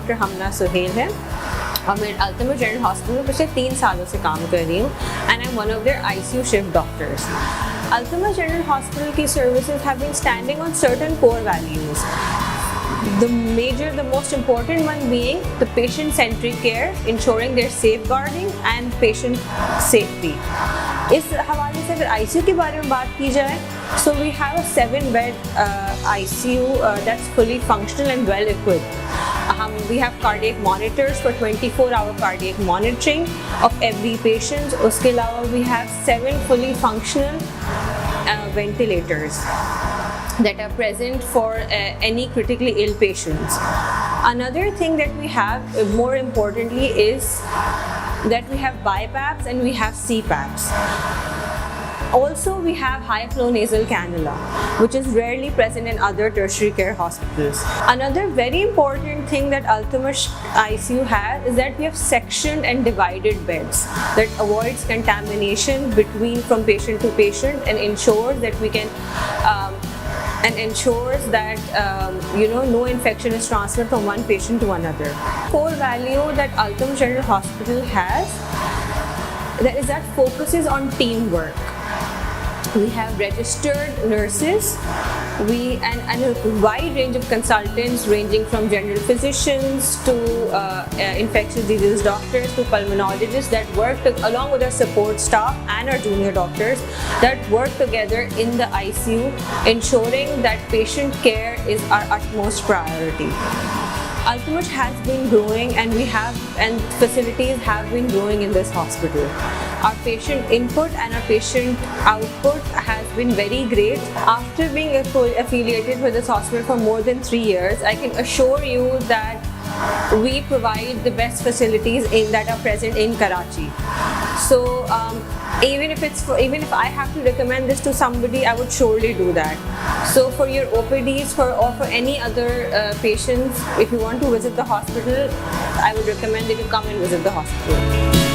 Doctor हमना सुहेल है और मैं अल्तमश जनरल हॉस्पिटल में पिछले 3 सालों से काम कर रही हूँ and I am one of their ICU shift doctors. Altamash general hospital की services have been standing on certain core values, the most important one being the patient-centric care, ensuring their safeguarding and patient safety. इस हवाले से अगर ICU के बारे में बात की जाए, so we have a 7-bed ICU that's fully functional and well equipped. We have cardiac monitors for 24-hour cardiac monitoring of every patient. उसके अलावा we have 7 fully functional ventilators that are present for any critically ill patients. Another thing that we have, more importantly, is that we have BiPAPs and we have CPAPs. Also, we have high flow nasal cannula, which is rarely present in other tertiary care hospitals. Another very important thing that Altumash ICU has is that we have sectioned and divided beds that avoids contamination from patient to patient and ensures that we can no infection is transferred from one patient to another. Core value that Altumash General Hospital has that focuses on teamwork. We have registered nurses, and a wide range of consultants ranging from general physicians to infectious disease doctors to pulmonologists that work along with our support staff and our junior doctors that work together in the ICU, ensuring that patient care is our utmost priority. Altumash has been growing and facilities have been growing in this hospital. Our patient input and our patient output has been very great. After being affiliated with this hospital for more than 3 years, I can assure you that we provide the best facilities that are present in Karachi. So even if I have to recommend this to somebody, I would surely do that. So for your OPDs or for any other patients, if you want to visit the hospital, I would recommend that you come and visit the hospital.